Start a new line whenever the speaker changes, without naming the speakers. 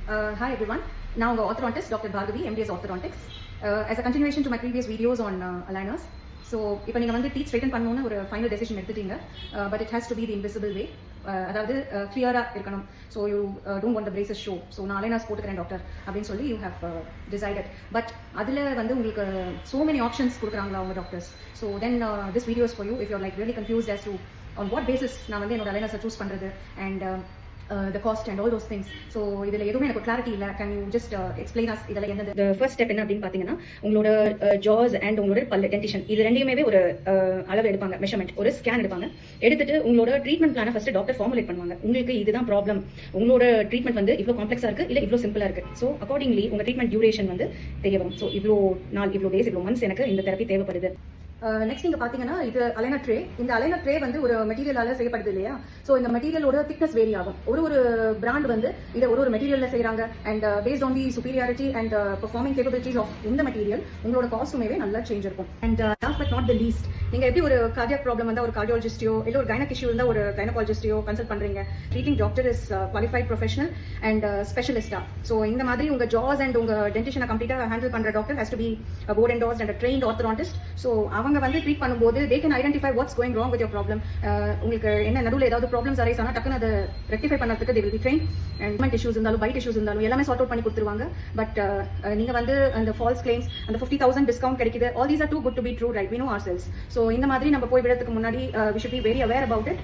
Hi everyone. Now orthodontist Dr. Bhargavi, MDS Orthodontics. As a continuation to my previous videos on aligners. So இப்போ நீங்கள் வந்து teeth straighten பண்ணணும்னு ஒரு final decision எடுத்துட்டீங்க, but it has to be the invisible way. அதாவது கிளியராக இருக்கணும். So you don't want the braces show. So நான் அலைனர்ஸ் போட்டுக்கிறேன் டாக்டர் அப்படின்னு சொல்லி யூ ஹேவ் டிசைடட். பட் அதில் வந்து உங்களுக்கு ஸோ மெனி ஆப்ஷன்ஸ் கொடுக்குறாங்களா அவங்க doctors. So then this videos for you if your like really confused as to on what basis நான் வந்து என்னோட அலைனர்ஸை சூஸ் பண்ணுறது and the cost and all those things. So இதில் எதுவுமே எனக்கு கிளாரிட்டி இல்லை. Can you just explain us இதில் எந்த the first step என்ன அப்படின்னு பார்த்தீங்கன்னா, உங்களோட ஜாஸ் அண்ட் உங்களோட பல்லு டென்டிஷன் இது ரெண்டையுமே ஒரு அளவு எடுப்பாங்க, மெஷர்மெண்ட், ஒரு ஸ்கேன் எடுப்பாங்க. எடுத்துட்டு உங்களோட ட்ரீட்மெண்ட் பிளானை ஃபர்ஸ்ட் டாக்டர் ஃபார்முலேட் பண்ணுவாங்க. உங்களுக்கு இதுதான் ப்ராப்ளம், உங்களோட ட்ரீட்மெண்ட் வந்து இவ்வளோ காம்ப்ளெக்ஸாக இருக்குது இல்லை இவ்வளோ சிம்பிளாக இருக்குது. ஸோ அக்கார்டிங்லி உங்கள் ட்ரீட்மெண்ட் டியூரேஷன் வந்து தெரிய வரும். ஸோ இவ்வளோ நாள், இவ்வளோ டேஸ், இவ்வளோ மந்த்ஸ் எனக்கு இந்த தெரப்பி தேவைப்படுது. நெக்ஸ்ட் நீங்கள் பார்த்தீங்கன்னா, இது அலைனர் ட்ரே. இந்த அலைனர் ட்ரே வந்து ஒரு மெட்டீரியலால் செய்யப்படுது இல்லையா. ஸோ இந்த மெட்டீரியலோட திக்னஸ் வேரி ஆகும். ஒரு பிராண்ட் வந்து இதை ஒரு மெட்டீரியலில் செய்கிறாங்க. And based on the superiority and performing capabilities of இந்த மெட்டீரியல் உங்களோட காஸ்ட்டுமே நல்லா சேஞ்ச் இருக்கும். And last but not the least, நீங்கள் எப்படி ஒரு கார்டியாக் ப்ராப்ளம் வந்தால் ஒரு கார்டியாலஜிஸ்டையோ இல்லை ஒரு கைனக் இஷ்யூ இருந்தால் ஒரு கைனகாலஜிஸ்டையோ கன்சல்ட் பண்ணுறீங்க. Treating doctor is qualified professional and ஸ்பெஷலிஸ்டா. ஸோ இந்த மாதிரி உங்கள் ஜாஸ் அண்ட் உங்கள் டென்டிஷனை கம்ப்ளீட்டாக ஹேண்டில் பண்ணுற doctor has to be board endorsed and trained orthodontist. So அவங்க வந்து ட்ரீட் பண்ணும்போது they can identify what's going wrong with your problem. உங்களுக்கு என்ன நடுவில் ஏதாவது ப்ராப்ளம்ஸ் அரைஸ் ஆனால் டக்குன்னு அதை ரெக்டிஃபை பண்ணுறதுக்கு they will be trained. and movement issues இருந்தாலும் பைட் இஷ்யூஸ் இருந்தாலும் எல்லாமே சார்ட் அவுட் பண்ணி கொடுத்துருவாங்க. பட் நீங்கள் வந்து அந்த ஃபால்ஸ் கிளைம்ஸ், அந்த 50,000 டிஸ்கவுண்ட் கிடைக்குது, all these are too good to be true, right? We know ourselves. So இந்த மாதிரி நம்ம போய் விடுறதுக்கு முன்னாடி we should be very aware about it.